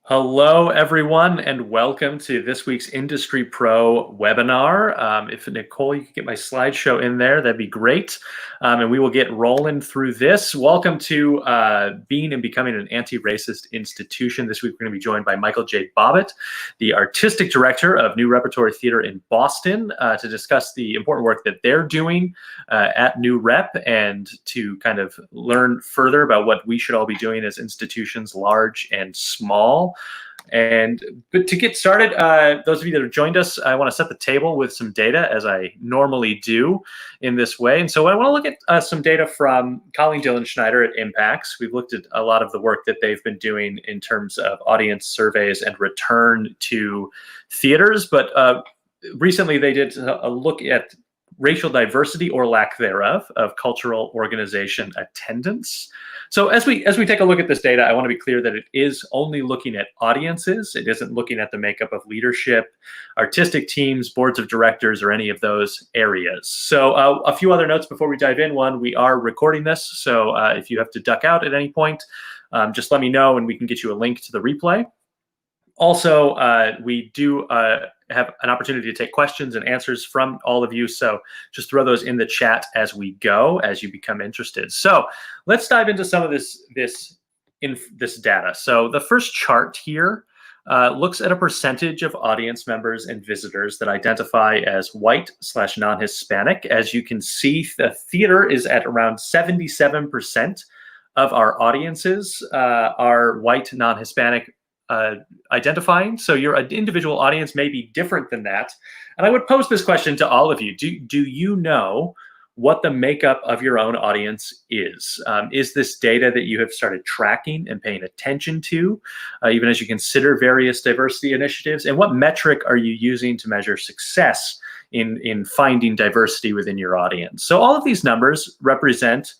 Hello, everyone, and welcome to this week's Industry Pro webinar. If Nicole, you could get my slideshow in there, that'd be great. And we will get rolling through this. Welcome to Being and Becoming an Anti-Racist Institution. This week, we're going to be joined by Michael J Bhabha, the Artistic Director of New Repertory Theater in Boston, to discuss the important work that they're doing at New Rep and to kind of learn further about what we should all be doing as institutions, large and small. But to get started, those of you that have joined us, I want to set the table with some data, as I normally do in this way. And so I want to look at some data from Colleen Dillenschneider at Impacts. We've looked at a lot of the work that they've been doing in terms of audience surveys and return to theaters. But recently they did a look at racial diversity or lack thereof of cultural organization attendance. So as we take a look at this data, I want to be clear that it is only looking at audiences. It isn't looking at the makeup of leadership, artistic teams, boards of directors, or any of those areas. So a few other notes before we dive in. One, we are recording this. So if you have to duck out at any point, just let me know and we can get you a link to the replay. Also, we do have an opportunity to take questions and answers from all of you. So just throw those in the chat as we go, as you become interested. So let's dive into some of this data. So the first chart here looks at a percentage of audience members and visitors that identify as white/non-Hispanic. As you can see, the theater is at around 77% of our audiences are white, non-Hispanic identifying. So your individual audience may be different than that. And I would pose this question to all of you. Do you know what the makeup of your own audience is? Is this data that you have started tracking and paying attention to, even as you consider various diversity initiatives? And what metric are you using to measure success in finding diversity within your audience? So all of these numbers represent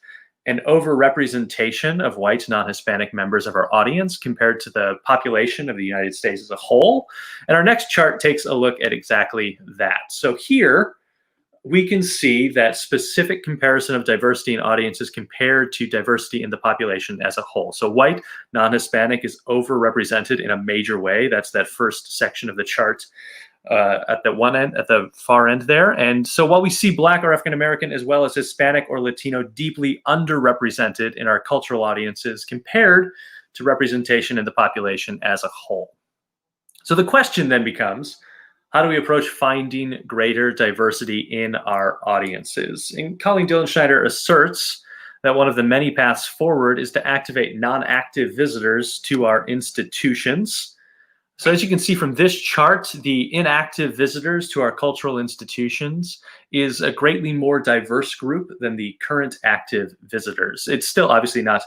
an overrepresentation of white non-Hispanic members of our audience compared to the population of the United States as a whole. And our next chart takes a look at exactly that. So here we can see that specific comparison of diversity in audiences compared to diversity in the population as a whole. So white non-Hispanic is overrepresented in a major way. That's that first section of the chart. At the one end, at the far end there. And so while we see Black or African American as well as Hispanic or Latino deeply underrepresented in our cultural audiences compared to representation in the population as a whole. So the question then becomes, how do we approach finding greater diversity in our audiences? And Colleen Dillenschneider asserts that one of the many paths forward is to activate non-active visitors to our institutions. So as you can see from this chart, the inactive visitors to our cultural institutions is a greatly more diverse group than the current active visitors. It's still obviously not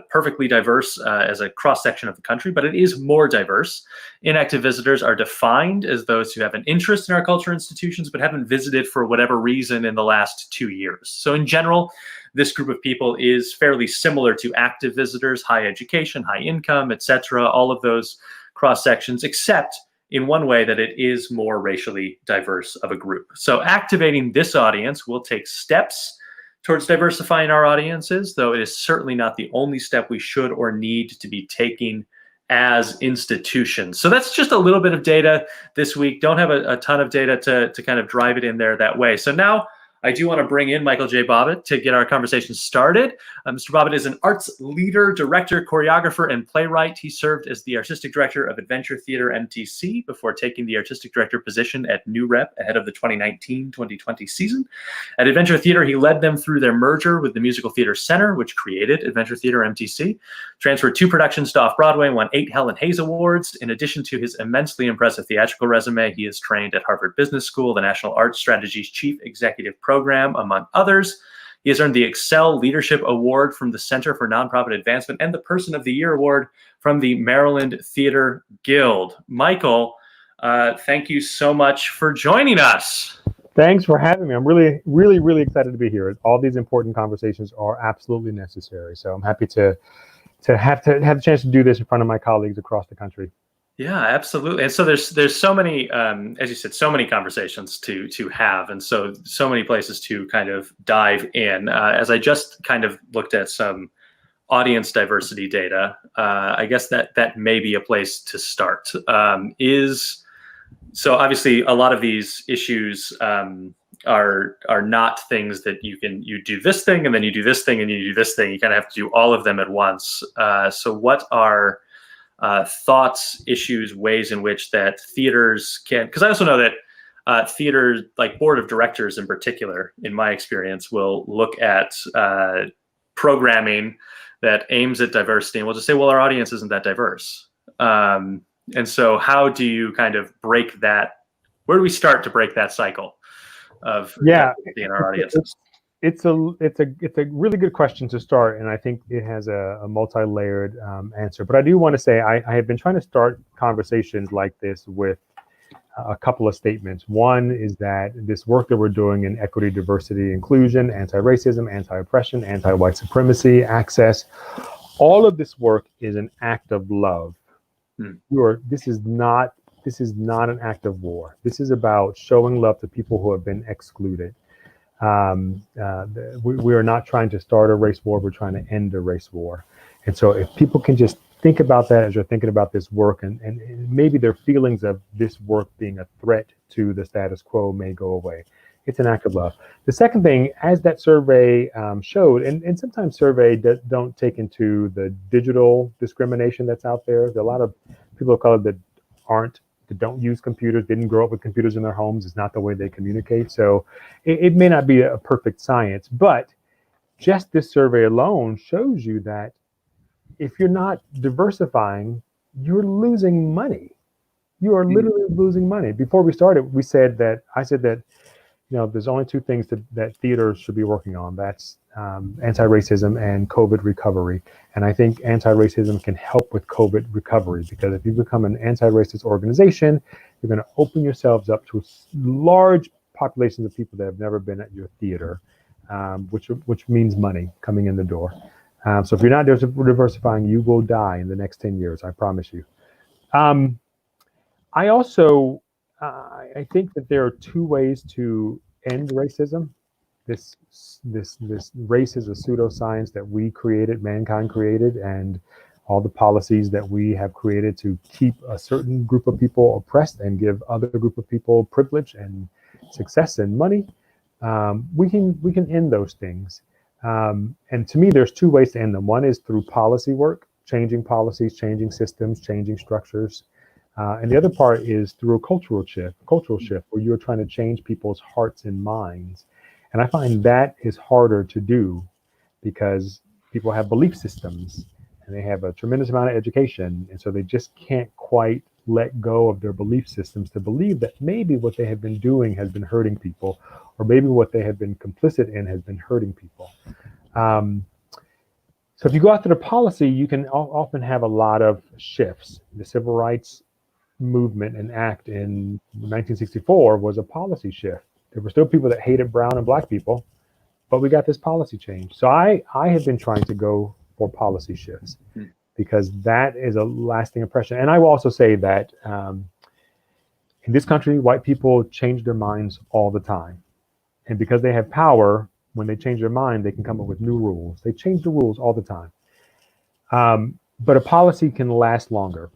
perfectly diverse as a cross-section of the country, but it is more diverse. Inactive visitors are defined as those who have an interest in our cultural institutions but haven't visited for whatever reason in the last 2 years. So in general, this group of people is fairly similar to active visitors, high education, high income, etc., all of those cross sections, except in one way that it is more racially diverse of a group. So activating this audience will take steps towards diversifying our audiences, though it is certainly not the only step we should or need to be taking as institutions. So that's just a little bit of data this week. Don't have a ton of data to kind of drive it in there that way. So now I do want to bring in Michael J Bhabha to get our conversation started. Mr. Bhabha is an arts leader, director, choreographer, and playwright. He served as the artistic director of Adventure Theater MTC before taking the artistic director position at New Rep ahead of the 2019-2020 season. At Adventure Theater, he led them through their merger with the Musical Theater Center, which created Adventure Theater MTC, transferred 2 productions to Off-Broadway, and won 8 Helen Hayes Awards. In addition to his immensely impressive theatrical resume, he is trained at Harvard Business School, the National Arts Strategy's Chief Executive Program, among others. He has earned the Excel Leadership Award from the Center for Nonprofit Advancement and the Person of the Year Award from the Maryland Theater Guild. Michael, thank you so much for joining us. Thanks for having me. I'm really excited to be here. All these important conversations are absolutely necessary. So I'm happy to have the chance to do this in front of my colleagues across the country. Yeah, absolutely. And so there's so many, as you said, so many conversations to have, and so many places to kind of dive in. As I just kind of looked at some audience diversity data, I guess that may be a place to start. So obviously a lot of these issues are not things that you do this thing and then you do this thing and you do this thing. You kind of have to do all of them at once. So what are thoughts, issues, ways in which that theaters can? Because I also know that theater, like board of directors in particular, in my experience, will look at programming that aims at diversity and we'll just say, well, our audience isn't that diverse. And so how do you kind of break that? Where do we start to break that cycle of diversity in our audiences? It's a really good question to start, and I think it has a multi-layered answer. But I do want to say I have been trying to start conversations like this with a couple of statements. One is that this work that we're doing in equity, diversity, inclusion, anti-racism, anti-oppression, anti-white supremacy, access, all of this work is an act of love. This is not an act of war. This is about showing love to people who have been excluded. We are not trying to start a race war. We're trying to end a race war. And so if people can just think about that as you're thinking about this work, and maybe their feelings of this work being a threat to the status quo may go away. It's an act of love. The second thing, as that survey showed, and sometimes surveys don't take into the digital discrimination that's out there. There's a lot of people of color that don't use computers, didn't grow up with computers in their homes. It's not the way they communicate. So it may not be a perfect science, but just this survey alone shows you that if you're not diversifying, you're losing money. You are literally losing money. Before we started, I said that there's only two things that theaters should be working on. That's anti-racism and COVID recovery. And I think anti-racism can help with COVID recovery, because if you become an anti-racist organization, you're going to open yourselves up to large populations of people that have never been at your theater, which means money coming in the door. So if you're not diversifying, you will die in the next 10 years, I promise you. I also, I think that there are two ways to end racism. This race is a pseudoscience that we created, mankind created, and all the policies that we have created to keep a certain group of people oppressed and give other group of people privilege and success and money. We can end those things. And to me, there's two ways to end them. One is through policy work, changing policies, changing systems, changing structures. And the other part is through a cultural shift where you're trying to change people's hearts and minds. And I find that is harder to do because people have belief systems and they have a tremendous amount of education. And so they just can't quite let go of their belief systems to believe that maybe what they have been doing has been hurting people, or maybe what they have been complicit in has been hurting people. So if you go after the policy, you can often have a lot of shifts. The civil rights movement and act in 1964 was a policy shift. There were still people that hated brown and black people, but we got this policy change. So I have been trying to go for policy shifts because that is a lasting impression. And I will also say that in this country, white people change their minds all the time. And because they have power, when they change their mind, they can come up with new rules. They change the rules all the time. But a policy can last longer.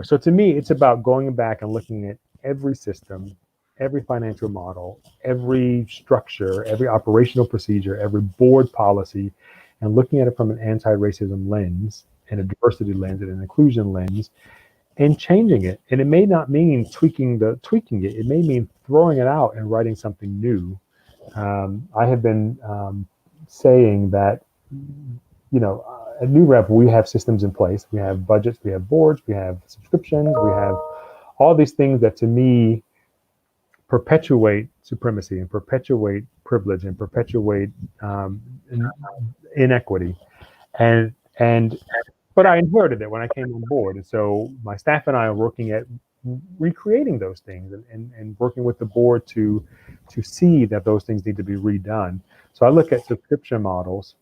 So to me, it's about going back and looking at every system, every financial model, every structure, every operational procedure, every board policy, and looking at it from an anti-racism lens and a diversity lens and an inclusion lens, and changing it. And it may not mean tweaking it. It may mean throwing it out and writing something new. I have been saying that, at New Rep, we have systems in place. We have budgets, we have boards, we have subscriptions, we have all these things that to me perpetuate supremacy and perpetuate privilege and perpetuate inequity. But I inherited it when I came on board. And so my staff and I are working at recreating those things and working with the board to see that those things need to be redone. So I look at subscription models.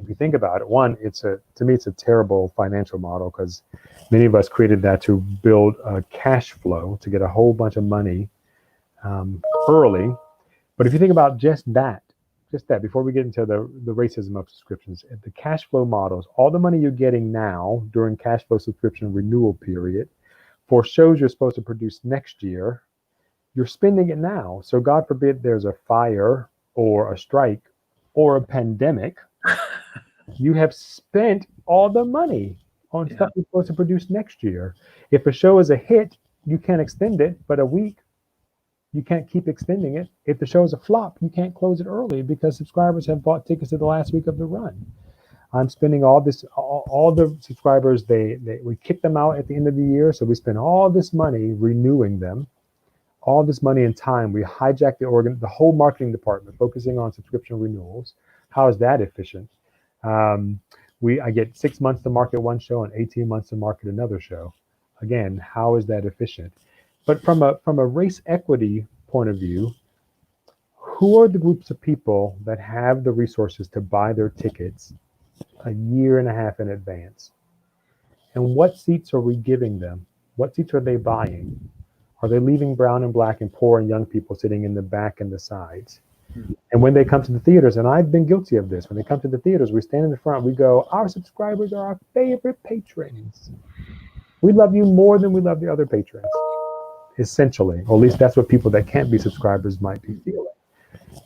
If you think about it, one, to me, it's a terrible financial model because many of us created that to build a cash flow to get a whole bunch of money early. But if you think about just just that, before we get into the racism of subscriptions, the cash flow models, all the money you're getting now during cash flow subscription renewal period for shows you're supposed to produce next year, you're spending it now. So God forbid there's a fire or a strike or a pandemic, you have spent all the money on stuff you're supposed to produce next year. If a show is a hit, you can't extend it, but a week, you can't keep extending it. If the show is a flop, you can't close it early because subscribers have bought tickets to the last week of the run. I'm spending all this, all the subscribers, we kick them out at the end of the year. So we spend all this money renewing them, all this money and time. We hijack the whole marketing department, focusing on subscription renewals. How is that efficient? I get 6 months to market one show and 18 months to market another show. Again, how is that efficient? But from a race equity point of view, who are the groups of people that have the resources to buy their tickets a year and a half in advance? And what seats are we giving them? What seats are they buying? Are they leaving brown and black and poor and young people sitting in the back and the sides? And when they come to the theaters, and I've been guilty of this, when they come to the theaters, we stand in the front, we go, our subscribers are our favorite patrons. We love you more than we love the other patrons, essentially. Or at least that's what people that can't be subscribers might be feeling.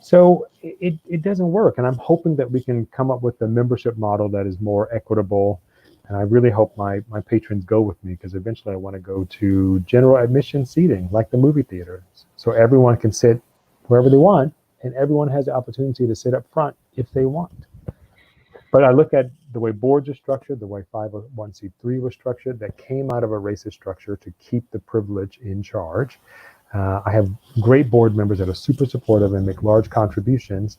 So it doesn't work. And I'm hoping that we can come up with a membership model that is more equitable. And I really hope my patrons go with me, because eventually I want to go to general admission seating, like the movie theaters. So everyone can sit wherever they want, and everyone has the opportunity to sit up front if they want. But I look at the way boards are structured, the way 501c3 was structured, that came out of a racist structure to keep the privilege in charge. I have great board members that are super supportive and make large contributions,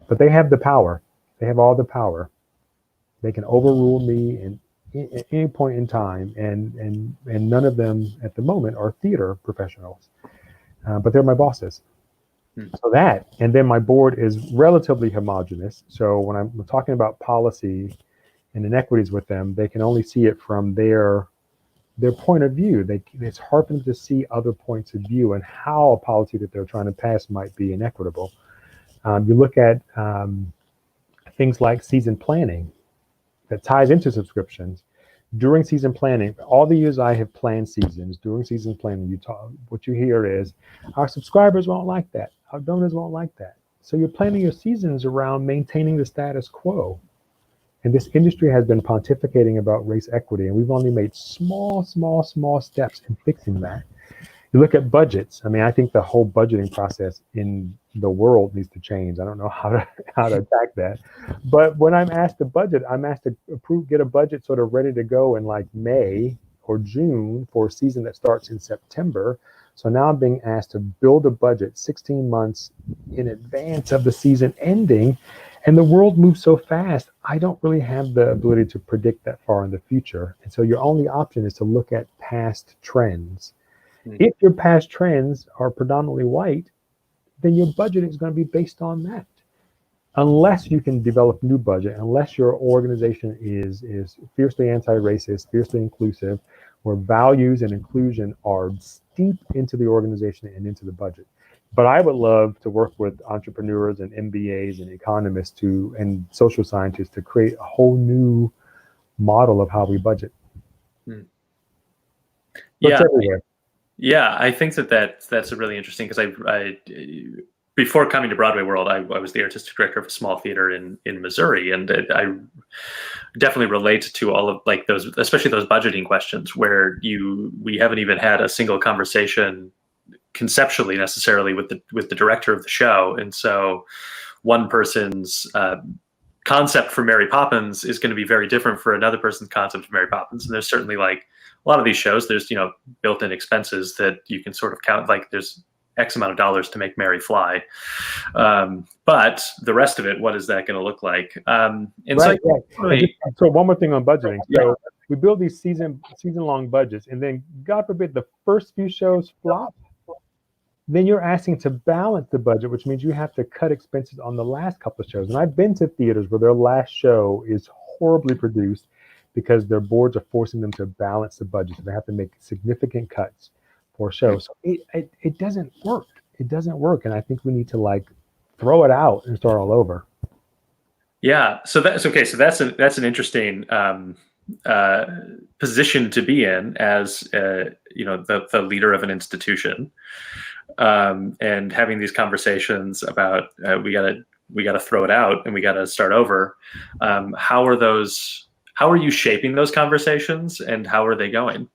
but they have the power. They have all the power. They can overrule me at any point in time, and none of them at the moment are theater professionals, but they're my bosses. So that, and then my board is relatively homogenous. So when I'm talking about policy and inequities with them, they can only see it from their point of view. It's hard for them to see other points of view and how a policy that they're trying to pass might be inequitable. You look at things like season planning that ties into subscriptions. During season planning, all the years I have planned seasons, during season planning, what you hear is, our subscribers won't like that. Our donors won't like that. So you're planning your seasons around maintaining the status quo. And this industry has been pontificating about race equity, and we've only made small steps in fixing that. You look at budgets. I mean, I think the whole budgeting process in the world needs to change. I don't know how to attack that. But when I'm asked to budget, I'm asked to get a budget sort of ready to go in like May or June for a season that starts in September. So now I'm being asked to build a budget 16 months in advance of the season ending. And the world moves so fast, I don't really have the ability to predict that far in the future. And so your only option is to look at past trends. If your past trends are predominantly white, then your budget is going to be based on that. Unless you can develop new budget, unless your organization is fiercely anti-racist, fiercely inclusive, where values and inclusion are steeped into the organization and into the budget. But I would love to work with entrepreneurs and MBAs and economists and social scientists to create a whole new model of how we budget. Yeah. Yeah, I think that's a really interesting, because I before coming to Broadway World, I was the artistic director of a small theater in Missouri, and I definitely relate to all of like those, especially those budgeting questions where we haven't even had a single conversation conceptually necessarily with the director of the show, and so one person's concept for Mary Poppins is going to be very different for another person's concept of Mary Poppins, and there's certainly like a lot of these shows, there's built-in expenses that you can sort of count, like there's X amount of dollars to make Mary fly, but the rest of it, what is that going to look like? And right. So one more thing on budgeting. So we build these season-long budgets, and then God forbid the first few shows flop. Then you're asking to balance the budget, which means you have to cut expenses on the last couple of shows. And I've been to theaters where their last show is horribly produced because their boards are forcing them to balance the budget. So they have to make significant cuts for shows. So it doesn't work. It doesn't work. And I think we need to like throw it out and start all over. Yeah. So that's okay. So that's an interesting position to be in as the leader of an institution, and having these conversations about we gotta throw it out and we gotta start over. How are you shaping those conversations, and how are they going?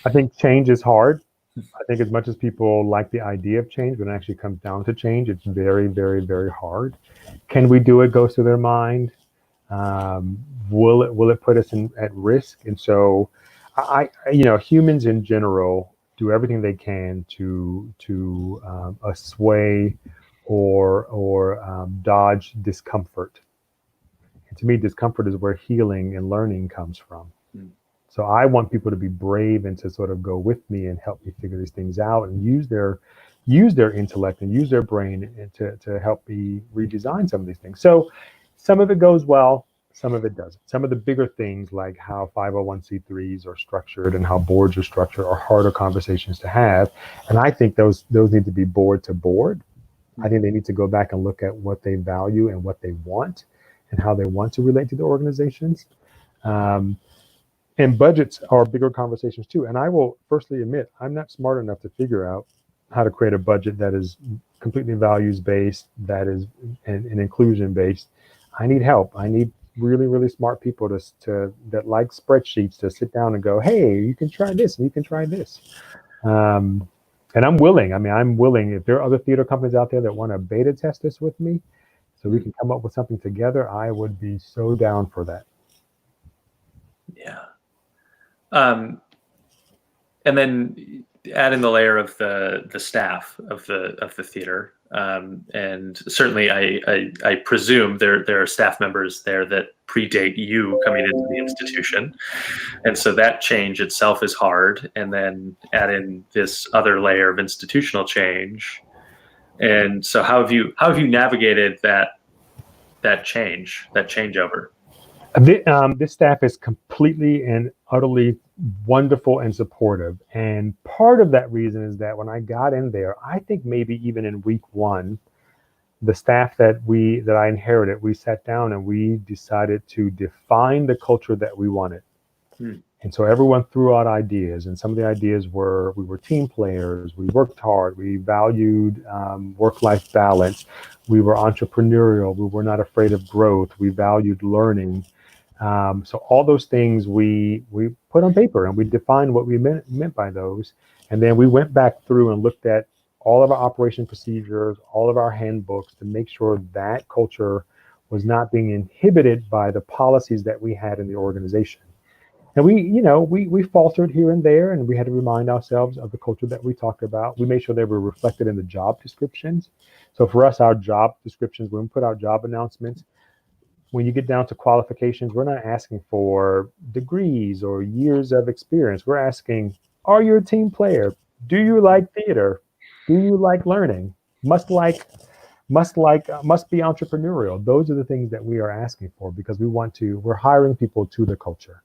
I think change is hard. I think as much as people like the idea of change, when it actually comes down to change, it's very, very, very hard. Can we do it? Goes through their mind. Will it put us at risk? And so, humans in general do everything they can to assuage or dodge discomfort. And to me, discomfort is where healing and learning comes from. So I want people to be brave and to sort of go with me and help me figure these things out and use their intellect and use their brain to help me redesign some of these things. So some of it goes well, some of it doesn't. Some of the bigger things like how 501c3s are structured and how boards are structured are harder conversations to have. And I think those need to be board to board. I think they need to go back and look at what they value and what they want and how they want to relate to the organizations. And budgets are bigger conversations too. And I will firstly admit, I'm not smart enough to figure out how to create a budget that is completely values based, that is and inclusion based. I need help. I need really, really smart people that like spreadsheets to sit down and go, hey, you can try this and you can try this. And I'm willing. I'm willing. If there are other theater companies out there that want to beta test this with me, so we can come up with something together, I would be so down for that. Yeah. And then add in the layer of the staff of the theater, and certainly I presume there are staff members there that predate you coming into the institution, and so that change itself is hard. And then add in this other layer of institutional change, and so how have you navigated that changeover? This staff is completely and utterly wonderful and supportive. And part of that reason is that when I got in there, I think maybe even in week one, the staff that I inherited, we sat down and we decided to define the culture that we wanted. And so everyone threw out ideas, and some of the ideas were we were team players, we worked hard, we valued work-life balance, we were entrepreneurial, we were not afraid of growth, we valued learning. So all those things we put on paper and we defined what we meant by those. And then we went back through and looked at all of our operation procedures, all of our handbooks to make sure that culture was not being inhibited by the policies that we had in the organization. And we faltered here and there, and we had to remind ourselves of the culture that we talked about. We made sure they were reflected in the job descriptions. So for us, our job descriptions, when we put out job announcements, when you get down to qualifications, we're not asking for degrees or years of experience. We're asking, are you a team player? Do you like theater? Do you like learning? Must be entrepreneurial. Those are the things that we are asking for because we're hiring people to the culture.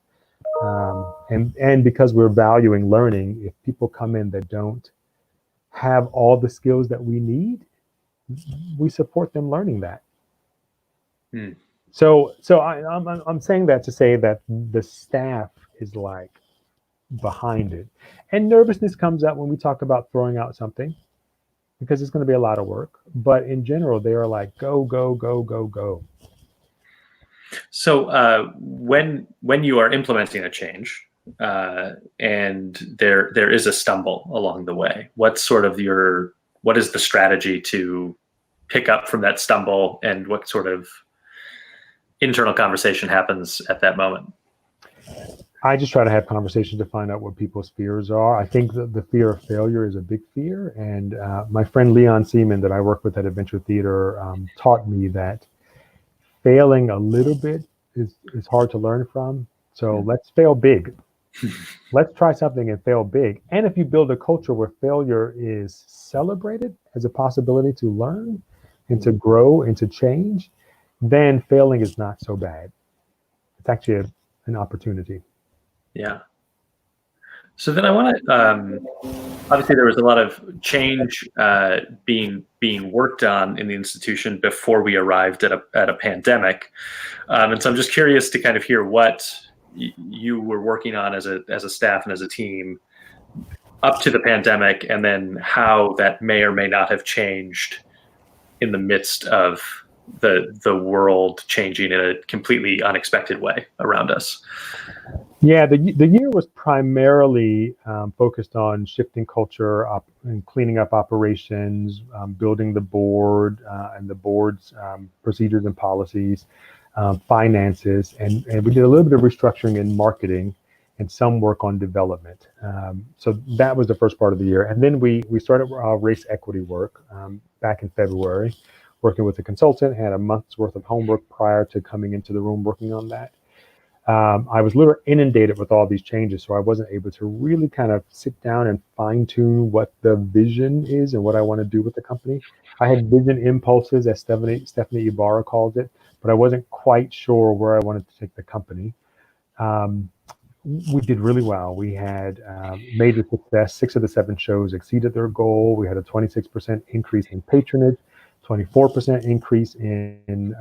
And because we're valuing learning, if people come in that don't have all the skills that we need, we support them learning that. So I'm saying that to say that the staff is like behind it, and nervousness comes up when we talk about throwing out something because it's going to be a lot of work. But in general, they are like go go go go go. So when you are implementing a change and there is a stumble along the way, what is the strategy to pick up from that stumble, and what sort of internal conversation happens at that moment? I just try to have conversations to find out what people's fears are. I think that the fear of failure is a big fear. And my friend Leon Seaman that I work with at Adventure Theater taught me that failing a little bit is hard to learn from. So let's fail big. Let's try something and fail big. And if you build a culture where failure is celebrated as a possibility to learn and to grow and to change, then failing is not so bad. It's actually an opportunity. Yeah. So then I want to obviously there was a lot of change being worked on in the institution before we arrived at a pandemic, and so I'm just curious to kind of hear what you were working on as a staff and as a team up to the pandemic, and then how that may or may not have changed in the midst of the world changing in a completely unexpected way around us. Yeah, the year was primarily focused on shifting culture and cleaning up operations, building the board and the board's procedures and policies, finances, and we did a little bit of restructuring in marketing and some work on development. So that was the first part of the year. And then we started our race equity work back in February, working with a consultant, had a month's worth of homework prior to coming into the room working on that. I was literally inundated with all these changes, so I wasn't able to really kind of sit down and fine tune what the vision is and what I want to do with the company. I had vision impulses, as Stephanie Ibarra calls it, but I wasn't quite sure where I wanted to take the company. We did really well. We had major success. 6 of the 7 shows exceeded their goal. We had a 26% increase in patronage, 24% increase in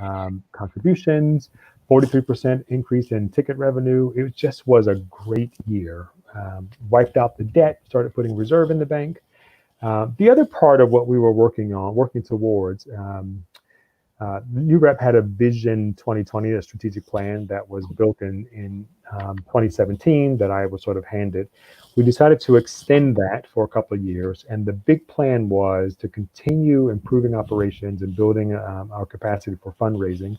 contributions, 43% increase in ticket revenue. It just was a great year. Wiped out the debt, started putting reserve in the bank. The other part of what we were working towards, UREP had a Vision 2020, a strategic plan that was built in 2017 that I was sort of handed. We decided to extend that for a couple of years, and the big plan was to continue improving operations and building our capacity for fundraising.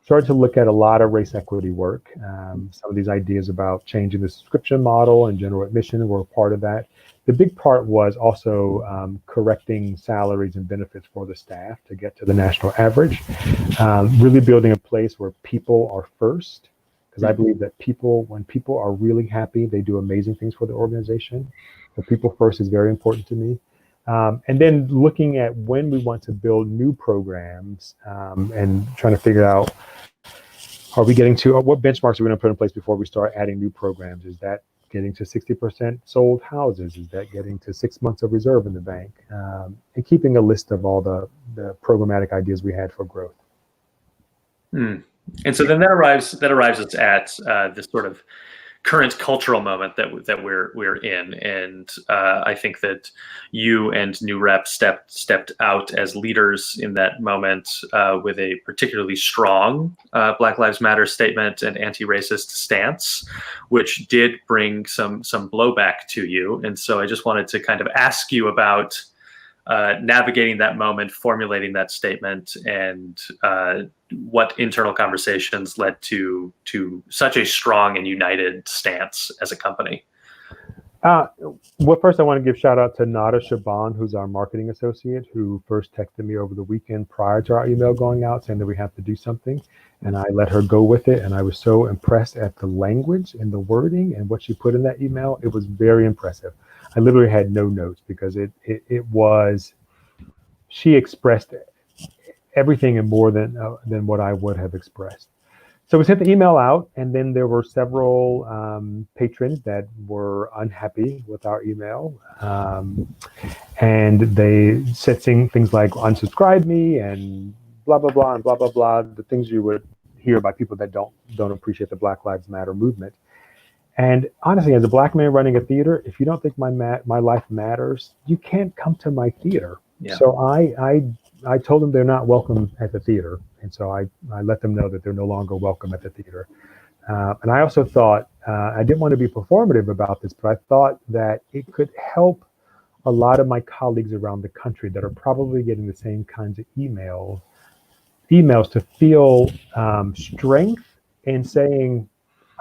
Started to look at a lot of race equity work. Some of these ideas about changing the subscription model and general admission were part of that. The big part was also correcting salaries and benefits for the staff to get to the national average. Really building a place where people are first, because I believe that when people are really happy, they do amazing things for the organization. So people first is very important to me. And then looking at when we want to build new programs and trying to figure out, are we getting to, what benchmarks are we going to put in place before we start adding new programs? Is that getting to 60% sold houses? Is that getting to 6 months of reserve in the bank? And keeping a list of all the programmatic ideas we had for growth. And so then that arrives us at this sort of current cultural moment that we're in, and I think that you and New Rep stepped out as leaders in that moment with a particularly strong Black Lives Matter statement and anti-racist stance, which did bring some blowback to you. And so I just wanted to kind of ask you about navigating that moment, formulating that statement, and what internal conversations led to such a strong and united stance as a company. Well, first I want to give shout out to Nada Shaban, who's our marketing associate, who first texted me over the weekend prior to our email going out saying that we have to do something. And I let her go with it. And I was so impressed at the language and the wording and what she put in that email. It was very impressive. I literally had no notes because it was, she expressed everything and more than what I would have expressed. So we sent the email out, and then there were several patrons that were unhappy with our email. And they said things like unsubscribe me and blah, blah, blah, and blah, blah, blah, the things you would hear by people that don't appreciate the Black Lives Matter movement. And honestly, as a Black man running a theater, if you don't think my life matters, you can't come to my theater. Yeah. So I told them they're not welcome at the theater. And so I let them know that they're no longer welcome at the theater. And I also thought, I didn't want to be performative about this, but I thought that it could help a lot of my colleagues around the country that are probably getting the same kinds of emails to feel strength in saying,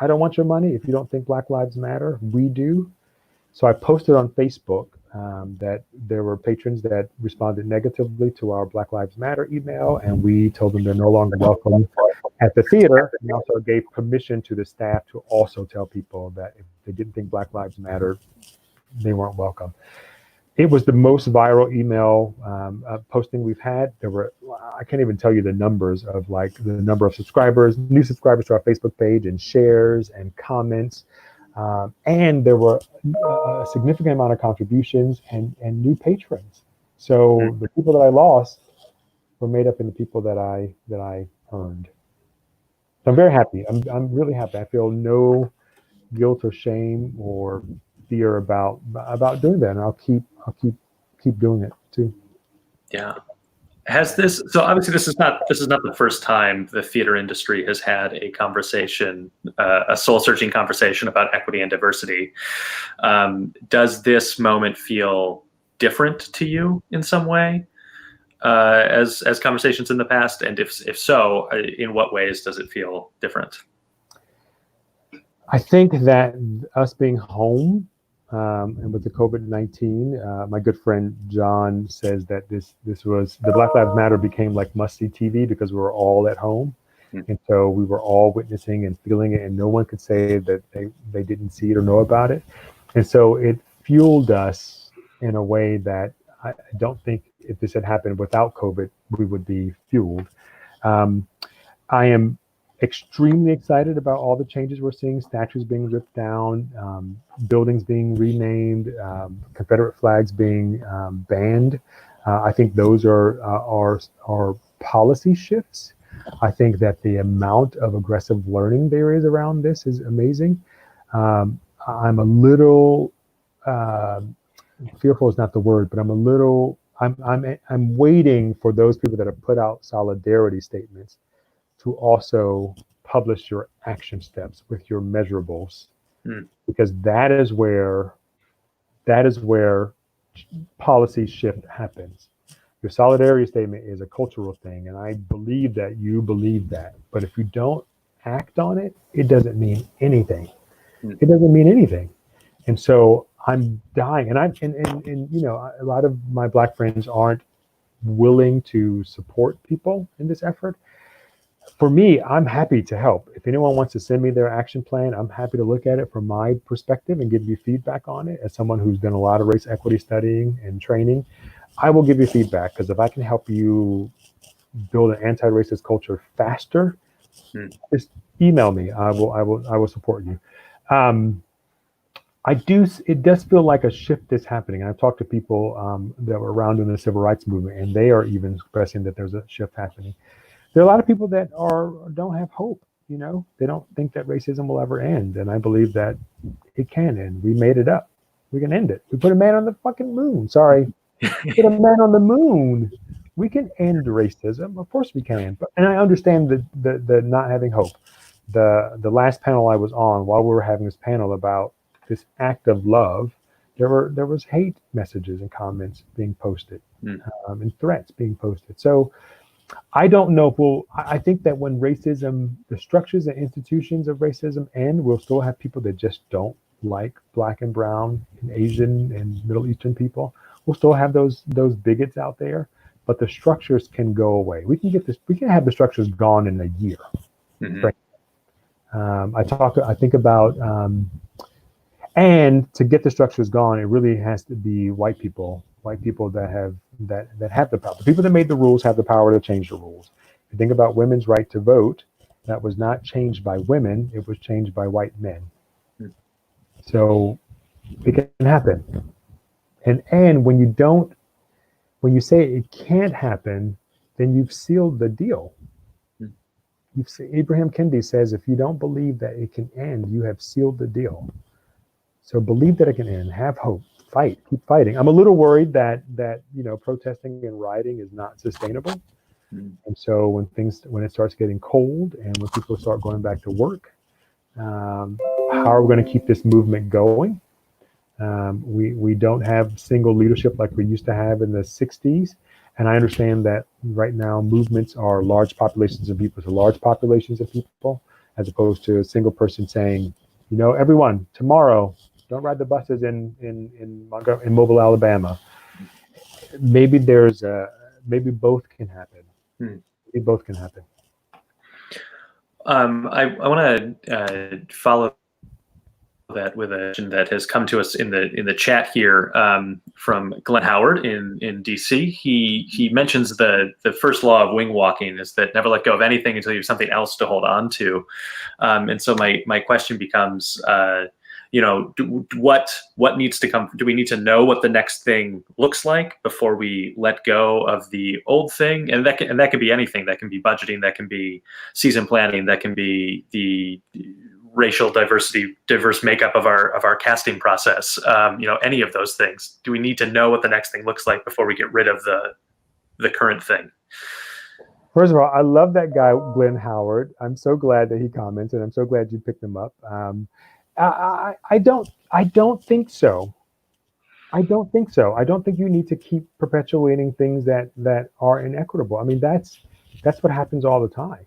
I don't want your money if you don't think Black Lives Matter. We do. So I posted on Facebook that there were patrons that responded negatively to our Black Lives Matter email, and we told them they're no longer welcome at the theater. And also gave permission to the staff to also tell people that if they didn't think Black Lives Matter, they weren't welcome. It was the most viral email posting we've had. There were, I can't even tell you the numbers of like the number of subscribers, new subscribers to our Facebook page, and shares and comments. And there were a significant amount of contributions and new patrons. So the people that I lost were made up in the people that I earned. So I'm very happy. I'm really happy. I feel no guilt or shame or fear about doing that, and I'll keep doing it too. Yeah. Has this, so obviously this is not the first time the theater industry has had a conversation, a soul-searching conversation about equity and diversity. Does this moment feel different to you in some way, as conversations in the past? And if so, in what ways does it feel different? I think that us being home, and with the COVID-19, my good friend John says that this was, the Black Lives Matter became like must-see TV because we were all at home. And so we were all witnessing and feeling it, and no one could say that they didn't see it or know about it. And so it fueled us in a way that I don't think if this had happened without COVID, we would be fueled. I am extremely excited about all the changes we're seeing, statues being ripped down, buildings being renamed, Confederate flags being banned. I think those are policy shifts. I think that the amount of aggressive learning there is around this is amazing. I'm a little fearful is not the word, but I'm waiting for those people that have put out solidarity statements to also publish your action steps with your measurables, because that is where policy shift happens. Your solidarity statement is a cultural thing, and I believe that you believe that. But if you don't act on it, it doesn't mean anything. It doesn't mean anything. And so I'm dying, and a lot of my Black friends aren't willing to support people in this effort. For me, I'm happy to help. If anyone wants to send me their action plan, I'm happy to look at it from my perspective and give you feedback on it. As someone who's done a lot of race equity studying and training, I will give you feedback, because if I can help you build an anti-racist culture faster, just email me. I will support you. It does feel like a shift is happening. I've talked to people that were around in the civil rights movement, and they are even expressing that there's a shift happening. There are a lot of people that don't have hope. They don't think that racism will ever end, and I believe that it can end. We made it up. We can end it. We put a man on the fucking moon. Sorry, put a man on the moon. We can end racism. Of course we can. And I understand the not having hope. The last panel I was on, while we were having this panel about this act of love, there was hate messages and comments being posted, and threats being posted. So I don't know if I think that when racism, the structures and institutions of racism end, we'll still have people that just don't like Black and brown and Asian and Middle Eastern people. We'll still have those bigots out there, but the structures can go away. We can have the structures gone in a year. I think about, and to get the structures gone, it really has to be white people that have the power. The people that made the rules have the power to change the rules. If you think about women's right to vote, that was not changed by women, it was changed by white men. So it can happen. And when you say it can't happen, then you've sealed the deal. Abraham Kennedy says, if you don't believe that it can end, you have sealed the deal. So believe that it can end, have hope, fight, keep fighting. I'm a little worried that protesting and rioting is not sustainable. And so when it starts getting cold and when people start going back to work, how are we going to keep this movement going? We don't have single leadership like we used to have in the 60s. And I understand that right now movements are large populations of people to large populations of people, as opposed to a single person saying, everyone, tomorrow, don't ride the buses in Mobile, Alabama. Maybe both can happen. Maybe both can happen. I want to follow that with a question that has come to us in the chat here, from Glenn Howard in DC. He mentions the first law of wing walking is that never let go of anything until you have something else to hold on to. And so my question becomes, what needs to come? Do we need to know what the next thing looks like before we let go of the old thing? And that can be anything. That can be budgeting. That can be season planning. That can be the racial diverse makeup of our casting process. Any of those things. Do we need to know what the next thing looks like before we get rid of the current thing? First of all, I love that guy, Glenn Howard. I'm so glad that he commented. I'm so glad you picked him up. I don't think so. I don't think so. I don't think you need to keep perpetuating things that are inequitable. I mean, that's what happens all the time.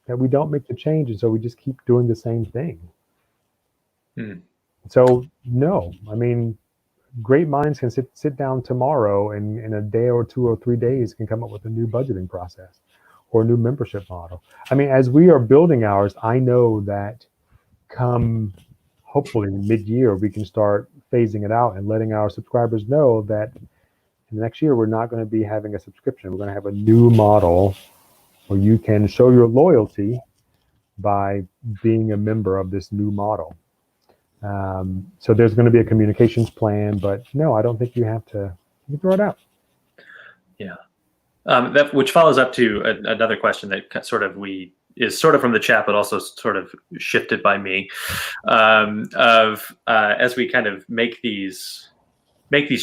That we don't make the change, and so we just keep doing the same thing. So no, I mean, great minds can sit down tomorrow and in a day or 2 or 3 days can come up with a new budgeting process or a new membership model. I mean, as we are building ours, I know that come hopefully mid-year, we can start phasing it out and letting our subscribers know that in the next year, we're not going to be having a subscription. We're going to have a new model where you can show your loyalty by being a member of this new model. So there's going to be a communications plan, but no, I don't think you have to throw it out. Yeah. That which follows up to another question that is sort of from the chat, but also sort of shifted by me, as we kind of make these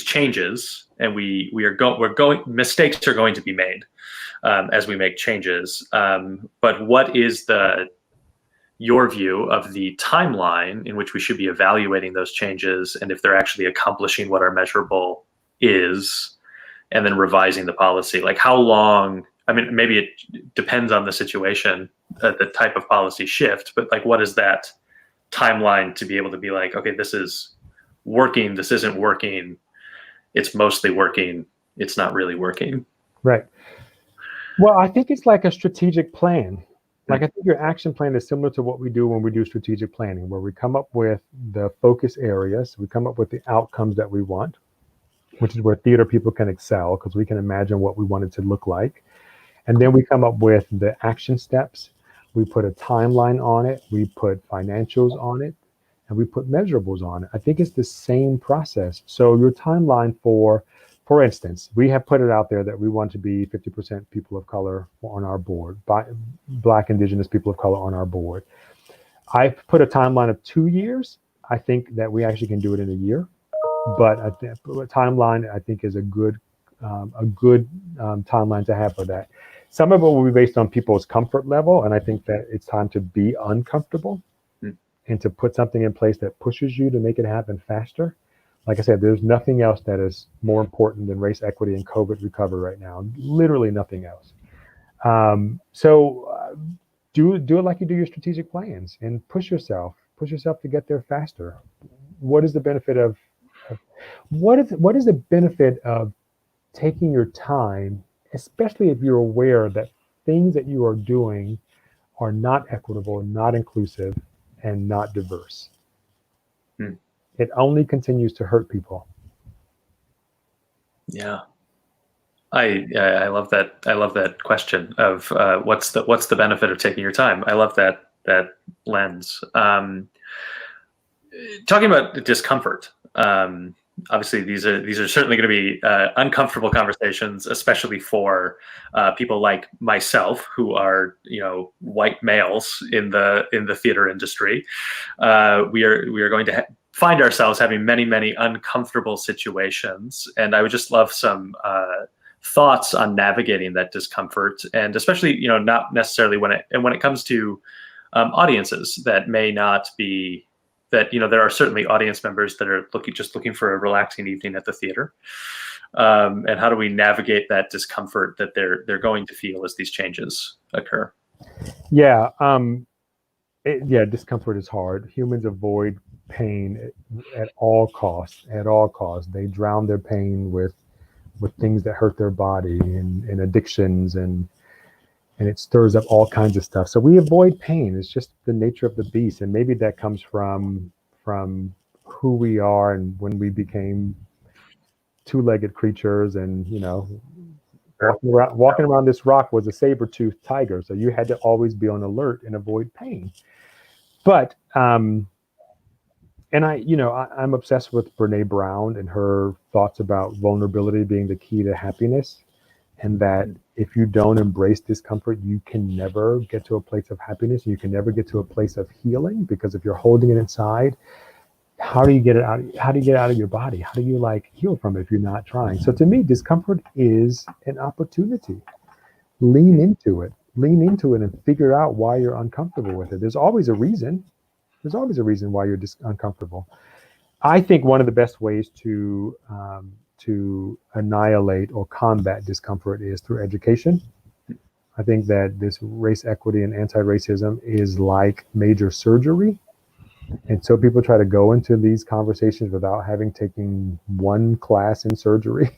changes, and we're going mistakes are going to be made as we make changes. But what is your view of the timeline in which we should be evaluating those changes, and if they're actually accomplishing what our measurable is, and then revising the policy? Like, how long? I mean, maybe it depends on the situation, the type of policy shift, but like, what is that timeline to be able to be like, okay, this is working, this isn't working, it's mostly working, it's not really working? Right. Well, I think it's like a strategic plan. Like, I think your action plan is similar to what we do when we do strategic planning, where we come up with the focus areas, we come up with the outcomes that we want, which is where theater people can excel because we can imagine what we want it to look like. And then we come up with the action steps. We put a timeline on it. We put financials on it, and we put measurables on it. I think it's the same process. So your timeline for instance, we have put it out there that we want to be 50% people of color on our board, Black, Indigenous people of color on our board. I've put a timeline of 2 years. I think that we actually can do it in a year, but a timeline I think is a good timeline to have for that. Some of it will be based on people's comfort level, and I think that it's time to be uncomfortable and to put something in place that pushes you to make it happen faster. Like I said, there's nothing else that is more important than race equity and COVID recovery right now. Literally nothing else. So do it like you do your strategic plans and push yourself to get there faster. What is the benefit of what is the benefit of taking your time, especially if you're aware that things that you are doing are not equitable, not inclusive, and not diverse? It only continues to hurt people. Yeah, I love that. I love that question of what's the benefit of taking your time. I love that lens. Talking about discomfort. Obviously, these are certainly going to be uncomfortable conversations, especially for people like myself, who are white males in the theater industry. We are going to find ourselves having many uncomfortable situations, and I would just love some thoughts on navigating that discomfort, and especially not necessarily when it comes to audiences that may not be. That there are certainly audience members that are looking for a relaxing evening at the theater, and how do we navigate that discomfort that they're going to feel as these changes occur? Yeah, discomfort is hard. Humans avoid pain at all costs. At all costs, they drown their pain with things that hurt their body and addictions and it stirs up all kinds of stuff. So we avoid pain. It's just the nature of the beast. And maybe that comes from who we are and when we became two-legged creatures and, walking around this rock was a saber-toothed tiger. So you had to always be on alert and avoid pain. But And I'm obsessed with Brene Brown and her thoughts about vulnerability being the key to happiness, and that if you don't embrace discomfort, you can never get to a place of happiness. You can never get to a place of healing, because if you're holding it inside, how do you get it out? How do you get it out of your body? How do you heal from it if you're not trying? So to me, discomfort is an opportunity. Lean into it. Lean into it and figure out why you're uncomfortable with it. There's always a reason. There's always a reason why you're uncomfortable. I think one of the best ways to annihilate or combat discomfort is through education. I think that this race equity and anti-racism is like major surgery. And so people try to go into these conversations without having taken one class in surgery.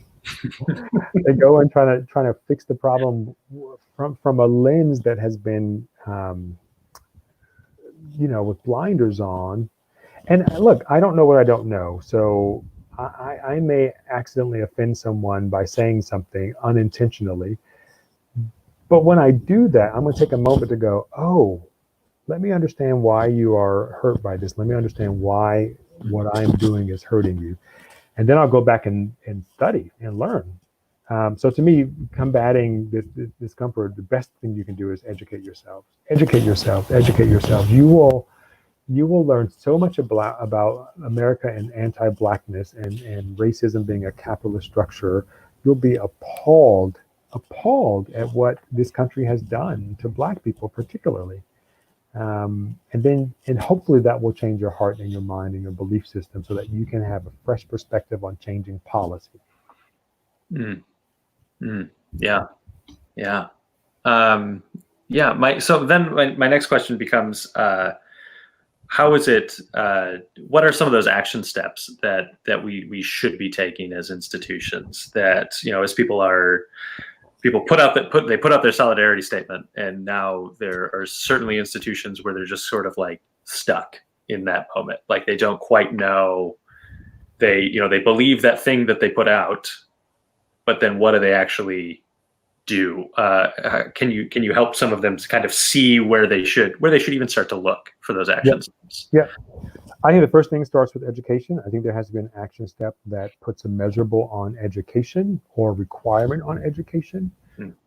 They go and trying to fix the problem from a lens that has been, with blinders on. And look, I don't know what I don't know. So I may accidentally offend someone by saying something unintentionally. But when I do that, I'm going to take a moment to go, oh, let me understand why you are hurt by this. Let me understand why what I'm doing is hurting you. And then I'll go back and study and learn. So to me, combating this discomfort, the best thing you can do is educate yourself. Educate yourself. Educate yourself. You will learn so much about America and anti-Blackness and racism being a capitalist structure. You'll be appalled at what this country has done to Black people, particularly. And hopefully that will change your heart and your mind and your belief system so that you can have a fresh perspective on changing policy. Yeah. My next question becomes, how is it, what are some of those action steps that we should be taking as institutions, that, as people put out their solidarity statement, and now there are certainly institutions where they're just sort of like stuck in that moment. Like they don't quite know, they believe that thing that they put out, but then what do they actually do? Can you help some of them kind of see where they should even start to look for those action steps? Yeah. I think the first thing starts with education. I think there has to be an action step that puts a measurable on education or requirement on education.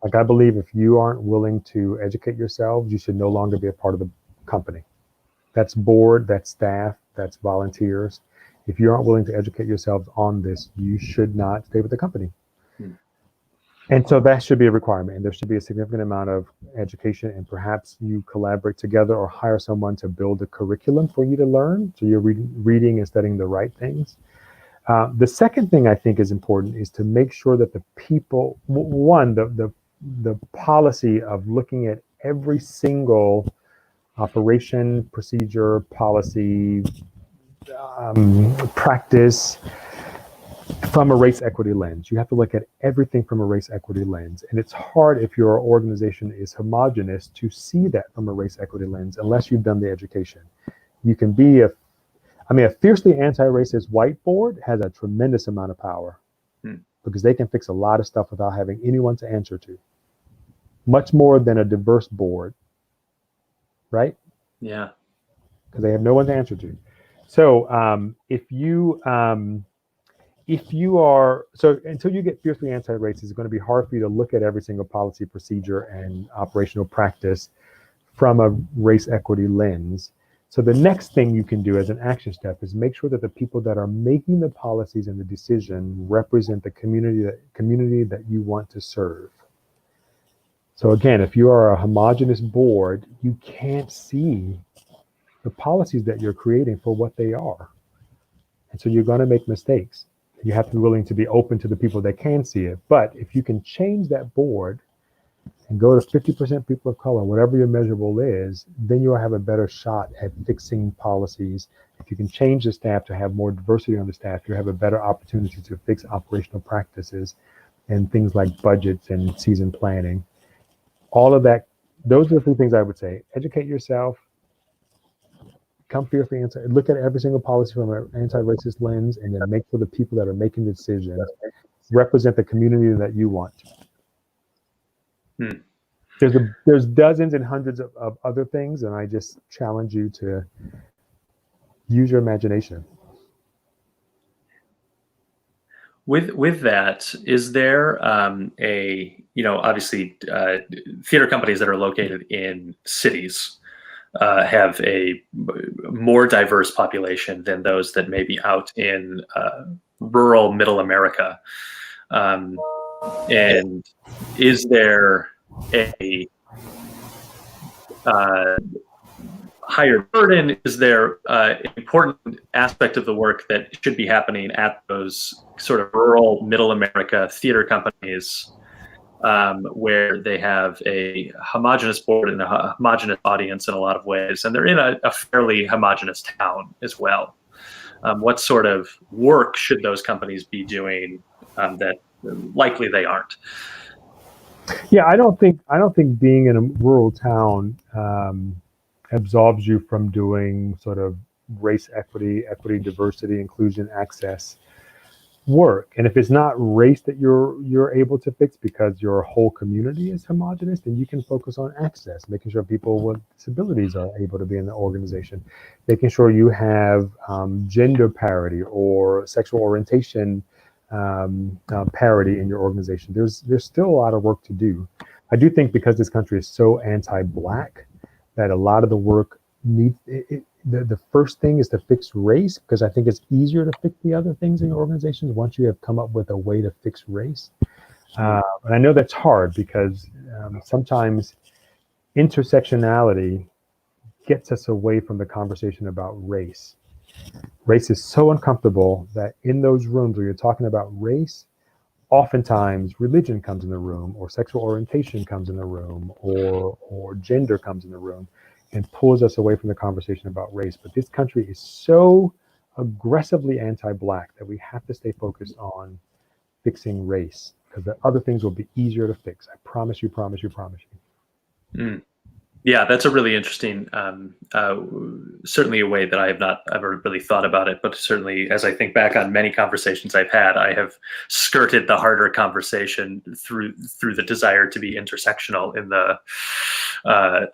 Like I believe if you aren't willing to educate yourselves, you should no longer be a part of the company. That's board, that's staff, that's volunteers. If you aren't willing to educate yourselves on this, you should not stay with the company. And so that should be a requirement, and there should be a significant amount of education, and perhaps you collaborate together or hire someone to build a curriculum for you to learn, so you're reading and studying the right things. The second thing I think is important is to make sure that the people, the policy of looking at every single operation, procedure, policy, practice, from a race equity lens. You have to look at everything from a race equity lens. And it's hard if your organization is homogenous to see that from a race equity lens unless you've done the education. You can be a fiercely anti-racist white board has a tremendous amount of power because they can fix a lot of stuff without having anyone to answer to. Much more than a diverse board, right? Yeah. Because they have no one to answer to. So until you get fiercely anti-racist, it's going to be hard for you to look at every single policy, procedure, and operational practice from a race equity lens. So the next thing you can do as an action step is make sure that the people that are making the policies and the decision represent the community that you want to serve. So again, if you are a homogenous board, you can't see the policies that you're creating for what they are. And so you're going to make mistakes. You have to be willing to be open to the people that can see it. But if you can change that board and go to 50% people of color, whatever your measurable is, then you'll have a better shot at fixing policies. If you can change the staff to have more diversity on the staff, you have a better opportunity to fix operational practices and things like budgets and season planning. All of that, those are the three things I would say. Educate yourself, come fiercely look at every single policy from an anti-racist lens, and then make sure the people that are making the decisions represent the community that you want. There's dozens and hundreds of other things, and I just challenge you to Use your imagination. With that, is there obviously theater companies that are located in cities have a more diverse population than those that may be out in rural middle America. And is there a higher burden? Is there an important aspect of the work that should be happening at those sort of rural middle America theater companies where they have a homogenous board and a homogenous audience in a lot of ways, and they're in a fairly homogenous town as well? What sort of work should those companies be doing that likely they aren't? Yeah, I don't think being in a rural town absolves you from doing sort of race equity, diversity, inclusion, access work. And if it's not race that you're able to fix because your whole community is homogenous, then you can focus on access, making sure people with disabilities are able to be in the organization, making sure you have gender parity or sexual orientation parity in your organization. There's still a lot of work to do. I do think because this country is so anti-Black that a lot of the work needs the first thing is to fix race, because I think it's easier to fix the other things in your organizations once you have come up with a way to fix race. And I know that's hard because sometimes intersectionality gets us away from the conversation about race. Race is so uncomfortable that in those rooms where you're talking about race, oftentimes religion comes in the room, or sexual orientation comes in the room, or gender comes in the room, and pulls us away from the conversation about race. But this country is so aggressively anti-Black that we have to stay focused on fixing race, because the other things will be easier to fix. I promise you, promise you, promise you. Mm. Yeah, that's a really interesting, certainly a way that I have not ever really thought about it, but certainly as I think back on many conversations I've had, I have skirted the harder conversation through the desire to be intersectional in the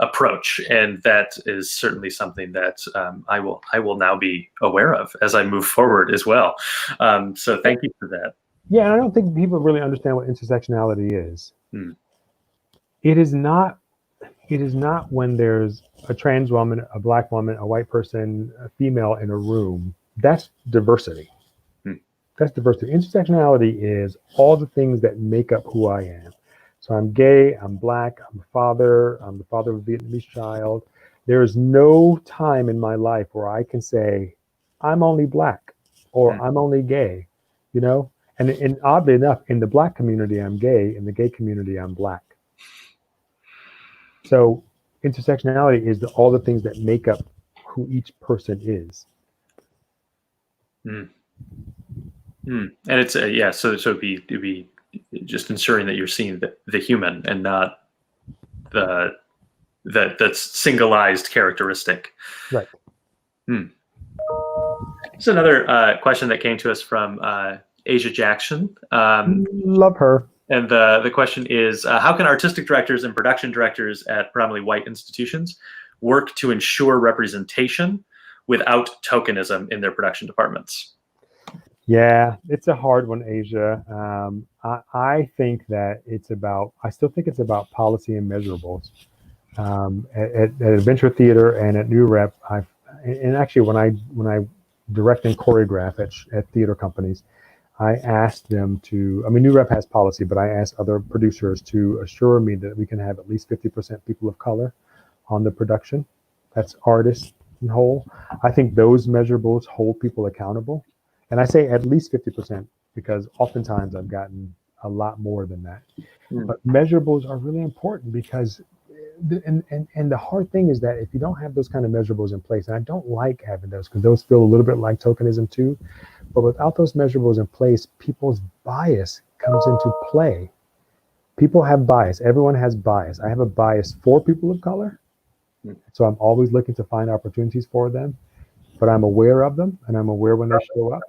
approach. And that is certainly something that I will now be aware of as I move forward as well. So thank you for that. Yeah, and I don't think people really understand what intersectionality is. It is not when there's a trans woman, a Black woman, a white person, a female in a room. That's diversity. That's diversity. Intersectionality is all the things that make up who I am. So I'm gay, I'm Black, I'm the father of a Vietnamese child. There is no time in my life where I can say, I'm only Black or I'm only gay, you know? And oddly enough, in the Black community, I'm gay. In the gay community, I'm Black. So intersectionality is all the things that make up who each person is. And it's so it'd be just ensuring that you're seeing the human and not the singleized characteristic. Right. It's another question that came to us from Asia Jackson. Love her. And the question is, how can artistic directors and production directors at predominantly white institutions work to ensure representation without tokenism in their production departments? Yeah, it's a hard one, Asia. I think that I still think it's about policy and measurables. At Adventure Theater and at New Rep, and actually when I direct and choreograph at theater companies, I asked them New Rep has policy, but I asked other producers to assure me that we can have at least 50% people of color on the production. That's artists in whole. I think those measurables hold people accountable. And I say at least 50% because oftentimes I've gotten a lot more than that. But measurables are really important because, and the hard thing is that if you don't have those kind of measurables in place, and I don't like having those because those feel a little bit like tokenism too, but without those measurables in place, people's bias comes into play. People have bias. Everyone has bias. I have a bias for people of color. So I'm always looking to find opportunities for them, but I'm aware of them and I'm aware when they show up.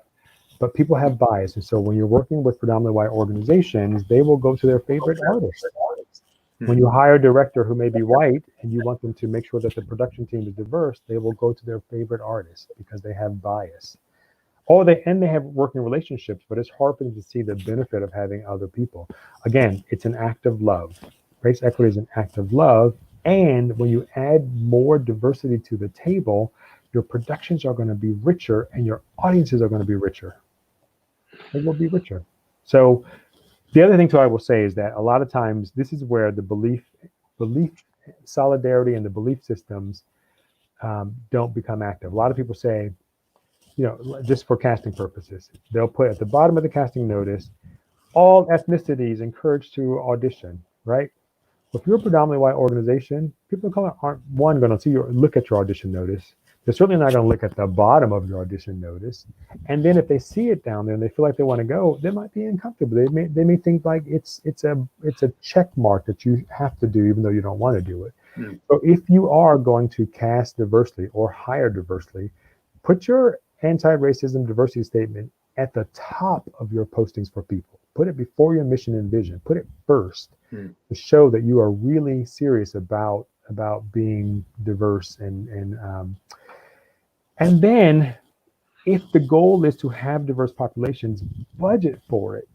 But people have bias. And so when you're working with predominantly white organizations, they will go to their favorite artists. When you hire a director who may be white and you want them to make sure that the production team is diverse, they will go to their favorite artist because they have bias. They have working relationships, but it's hard for them to see the benefit of having other people. Again, it's an act of love. Race equity is an act of love. And when you add more diversity to the table, your productions are going to be richer and your audiences are going to be richer. They will be richer. So the other thing too I will say is that a lot of times this is where the belief solidarity and the belief systems don't become active. A lot of people say, just for casting purposes, they'll put at the bottom of the casting notice, all ethnicities encouraged to audition, right? If you're a predominantly white organization, people of color aren't going to look at your audition notice. They're certainly not going to look at the bottom of your audition notice. And then if they see it down there and they feel like they want to go, they might be uncomfortable. They may think like it's a check mark that you have to do even though you don't want to do it. So if you are going to cast diversely or hire diversely, put your anti-racism diversity statement at the top of your postings for people. Put it before your mission and vision. Put it first to show that you are really serious about being diverse and then if the goal is to have diverse populations, budget for it.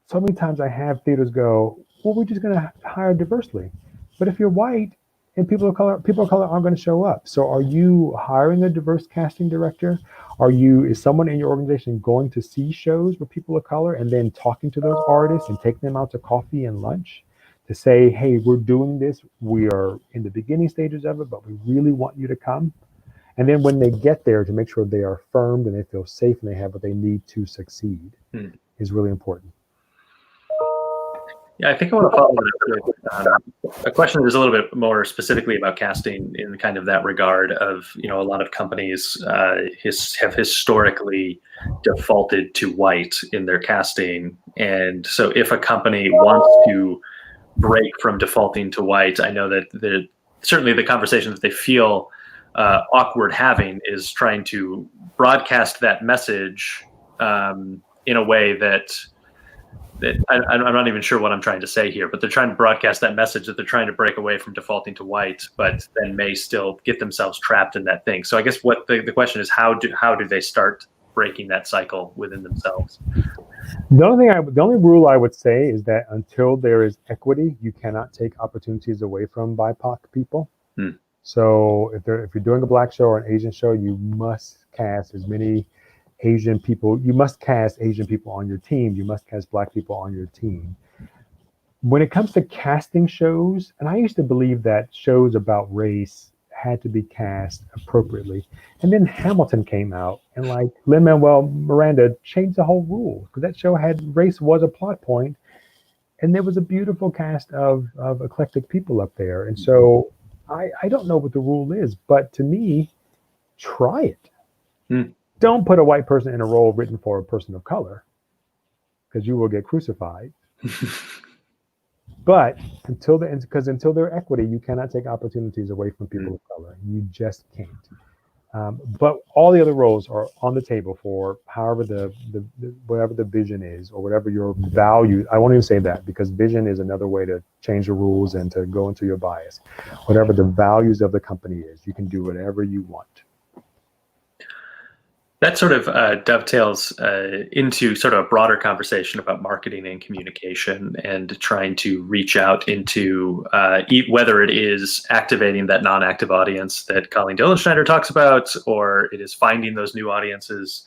So many times I have theaters go, well, we're just going to hire diversely. But if you're white and people of color aren't going to show up. So are you hiring a diverse casting director? Is someone in your organization going to see shows with people of color and then talking to those artists and taking them out to coffee and lunch to say, hey, we're doing this. We are in the beginning stages of it, but we really want you to come. And then when they get there, to make sure they are affirmed and they feel safe and they have what they need to succeed is really important. Yeah, I think I want to follow that with a question that is a little bit more specifically about casting in kind of that regard of, a lot of companies have historically defaulted to white in their casting. And so if a company wants to break from defaulting to white, I know that certainly the conversation that they feel awkward having is trying to broadcast that message in a way that I'm not even sure what I'm trying to say here, but they're trying to broadcast that message that they're trying to break away from defaulting to white, but then may still get themselves trapped in that thing. So I guess what the question is, how do they start breaking that cycle within themselves? The only rule I would say is that until there is equity, you cannot take opportunities away from BIPOC people. So if you're doing a Black show or an Asian show, you must cast as many Asian people. You must cast Asian people on your team. You must cast Black people on your team. When it comes to casting shows, and I used to believe that shows about race had to be cast appropriately. And then Hamilton came out and like Lin-Manuel Miranda changed the whole rule because that show had race was a plot point and there was a beautiful cast of eclectic people up there. And so I don't know what the rule is, but to me, try it. Don't put a white person in a role written for a person of color because you will get crucified. But until they're equity, you cannot take opportunities away from people of color. You just can't. But all the other roles are on the table for however whatever the vision is or whatever your value. I won't even say that because vision is another way to change the rules and to go into your bias. Whatever the values of the company is, you can do whatever you want. That sort of dovetails into sort of a broader conversation about marketing and communication and trying to reach out into whether it is activating that non-active audience that Colleen Dolenschneider talks about, or it is finding those new audiences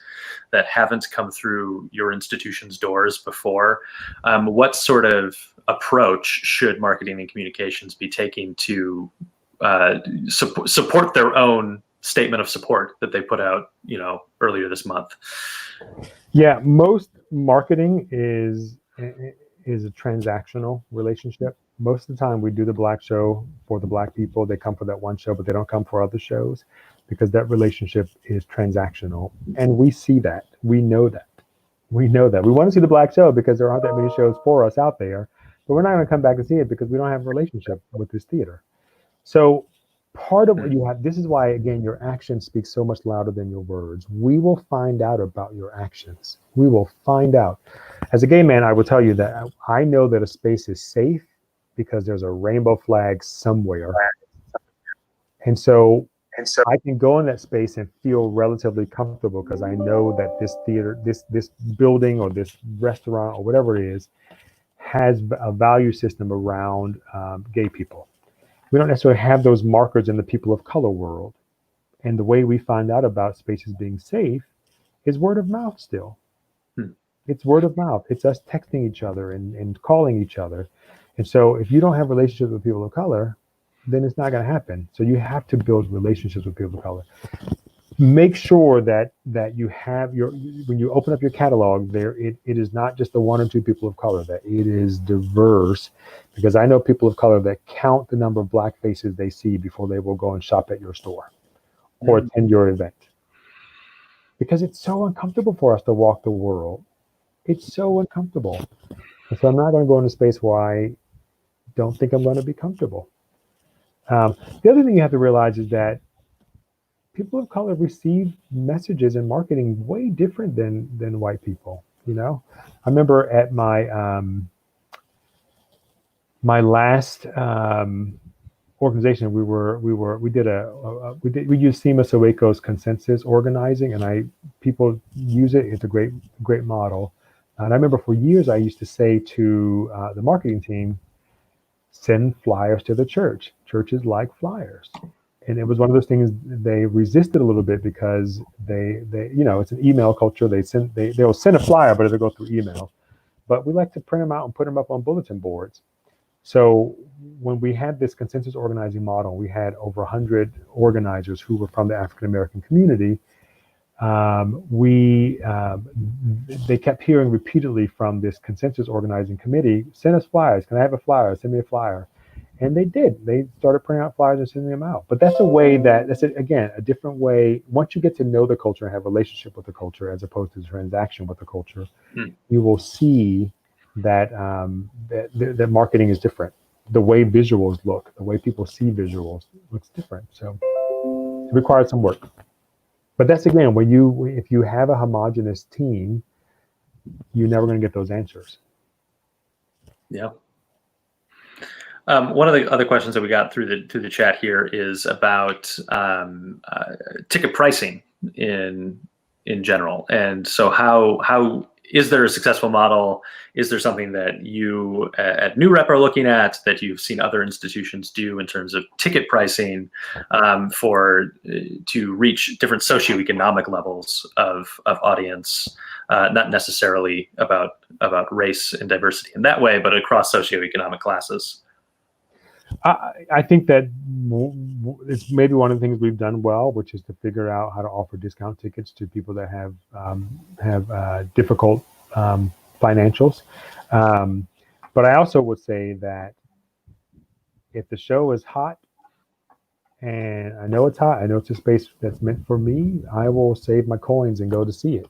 that haven't come through your institution's doors before. What sort of approach should marketing and communications be taking to support their own statement of support that they put out, earlier this month? Yeah, most marketing is a transactional relationship. Most of the time we do the Black show for the Black people. They come for that one show, but they don't come for other shows because that relationship is transactional. And we see that. We know that. We want to see the Black show because there aren't that many shows for us out there, but we're not going to come back and see it because we don't have a relationship with this theater. So part of what you have, this is why, again, your actions speak so much louder than your words. We will find out about your actions. We will find out. As a gay man, I will tell you that I know that a space is safe because there's a rainbow flag somewhere. And so I can go in that space and feel relatively comfortable because I know that this theater, this building or this restaurant or whatever it is, has a value system around gay people. We don't necessarily have those markers in the people of color world. And the way we find out about spaces being safe is word of mouth still. It's word of mouth. It's us texting each other and calling each other. And so if you don't have relationships with people of color, then it's not going to happen. So you have to build relationships with people of color. Make sure that you have when you open up your catalog there, it is not just the one or two people of color, that it is diverse, because I know people of color that count the number of black faces they see before they will go and shop at your store or attend your event. Because it's so uncomfortable for us to walk the world. It's so uncomfortable. And so I'm not going to go in a space where I don't think I'm going to be comfortable. The other thing you have to realize is that people of color receive messages and marketing way different than white people. You know, I remember at my my last organization, we used Sima Soweko's consensus organizing, and people use it. It's a great model. And I remember for years I used to say to the marketing team, send flyers to the church. Churches like flyers. And it was one of those things they resisted a little bit because they it's an email culture. They'll send a flyer, but it'll go through email. But we like to print them out and put them up on bulletin boards. So when we had this consensus organizing model, we had over 100 organizers who were from the African American community. They kept hearing repeatedly from this consensus organizing committee, send us flyers. Can I have a flyer? Send me a flyer. And they did. They started printing out flyers and sending them out. But that's again, a different way. Once you get to know the culture and have a relationship with the culture as opposed to transaction with the culture, you will see that that marketing is different. The way visuals look, the way people see visuals looks different. So it requires some work. But that's, again, if you have a homogenous team, you're never going to get those answers. Yeah. One of the other questions that we got through the chat here is about ticket pricing in general, and so how is there a successful model? Is there something that you at New Rep are looking at that you've seen other institutions do in terms of ticket pricing to reach different socioeconomic levels of audience, not necessarily about race and diversity in that way, but across socioeconomic classes? I think that it's maybe one of the things we've done well, which is to figure out how to offer discount tickets to people that have difficult financials. But I also would say that if the show is hot, and I know it's hot, I know it's a space that's meant for me, I will save my coins and go to see it.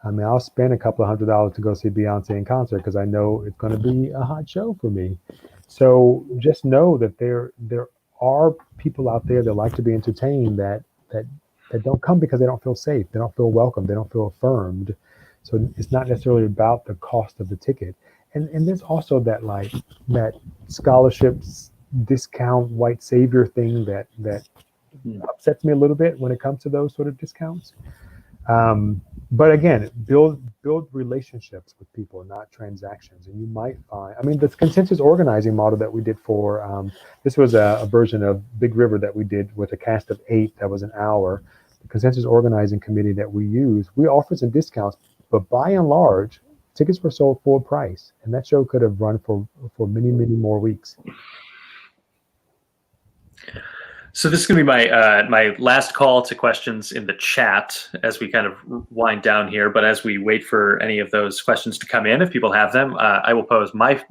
I mean, I'll spend a couple of $100s to go see Beyonce in concert because I know it's going to be a hot show for me. So just know that there are people out there that like to be entertained that don't come because they don't feel safe, they don't feel welcome, they don't feel affirmed. So it's not necessarily about the cost of the ticket. And there's also that scholarships discount white savior thing that upsets me a little bit when it comes to those sort of discounts. But again, build relationships with people, not transactions. And you might find, I mean, the consensus organizing model that we did for, this was a version of Big River that we did with a cast of 8 that was an hour. The consensus organizing committee that we used, we offered some discounts, but by and large, tickets were sold full price. And that show could have run for many, many more weeks. So this is going to be my last call to questions in the chat as we kind of wind down here. But as we wait for any of those questions to come in, if people have them, I will pose my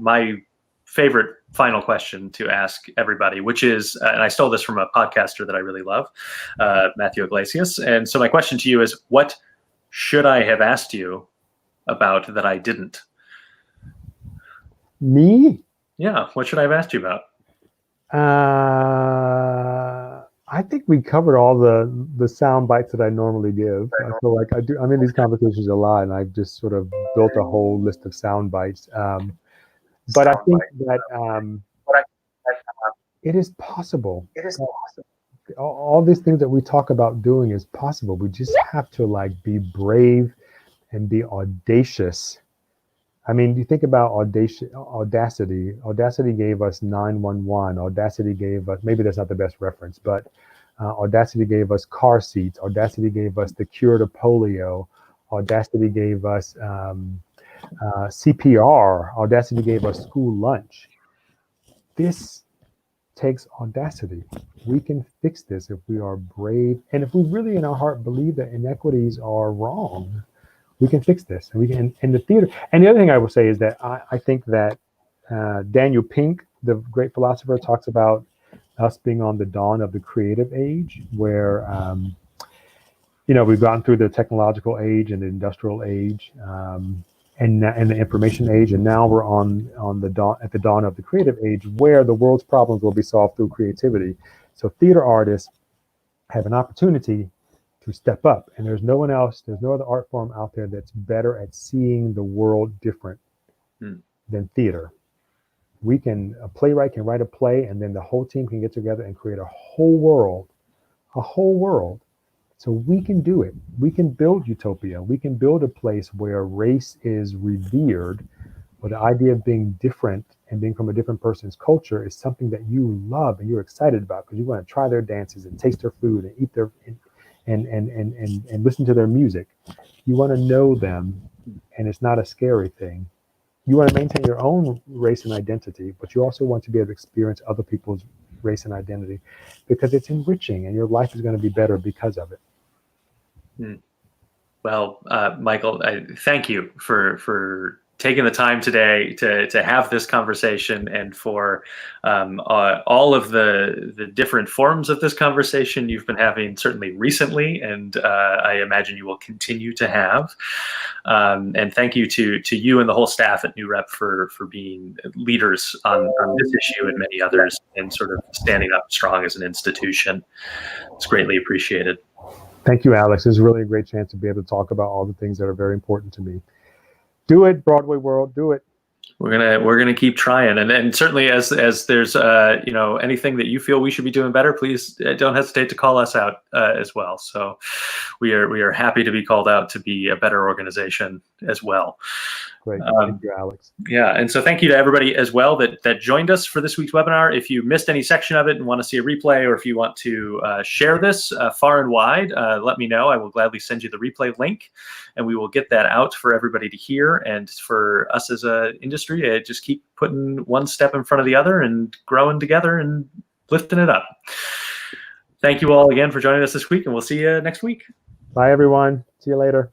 favorite final question to ask everybody, which is, and I stole this from a podcaster that I really love, Matthew Iglesias. And so my question to you is, what should I have asked you about that I didn't? Me? Yeah, what should I have asked you about? I think we covered all the sound bites that I normally give. I feel like I'm in these conversations a lot, and I've just sort of built a whole list of sound bites. But I think that it is possible. All these things that we talk about doing is possible. We just have to like be brave and be audacious. I mean, you think about audacity. Audacity gave us 911. Audacity gave us, maybe that's not the best reference, but Audacity gave us car seats. Audacity gave us the cure to polio. Audacity gave us CPR. Audacity gave us school lunch. This takes audacity. We can fix this if we are brave, and if we really in our heart believe that inequities are wrong, we can fix this. And we can, in the theater. And the other thing I will say is that I think that Daniel Pink, the great philosopher, talks about us being on the dawn of the creative age, where we've gone through the technological age and the industrial age, and the information age, and now we're on the dawn, at the dawn of the creative age, where the world's problems will be solved through creativity. So theater artists have an opportunity to step up, and there's no other art form out there that's better at seeing the world different than theater. A playwright can write a play, and then the whole team can get together and create a whole world. So we can do it. We can build utopia. We can build a place where race is revered, where the idea of being different and being from a different person's culture is something that you love and you're excited about, because you want to try their dances and taste their food and eat their and listen to their music. You want to know them, and it's not a scary thing. You want to maintain your own race and identity, but you also want to be able to experience other people's race and identity, because it's enriching and your life is going to be better because of it. Well, Michael, I thank you for taking the time today to have this conversation, and for all of the different forms of this conversation you've been having, certainly recently, and I imagine you will continue to have. And thank you to you and the whole staff at New Rep for being leaders on this issue and many others, and sort of standing up strong as an institution. It's greatly appreciated. Thank you, Alex. It's really a great chance to be able to talk about all the things that are very important to me. Do it, Broadway world. Do it. We're gonna keep trying, and certainly as there's anything that you feel we should be doing better, please don't hesitate to call us out as well. So we are happy to be called out to be a better organization as well. Great. Thank you, Alex. Yeah, and so thank you to everybody as well that joined us for this week's webinar. If you missed any section of it and want to see a replay, or if you want to share this far and wide, let me know. I will gladly send you the replay link, and we will get that out for everybody to hear. And for us as an industry, just keep putting one step in front of the other and growing together and lifting it up. Thank you all again for joining us this week, and we'll see you next week. Bye, everyone. See you later.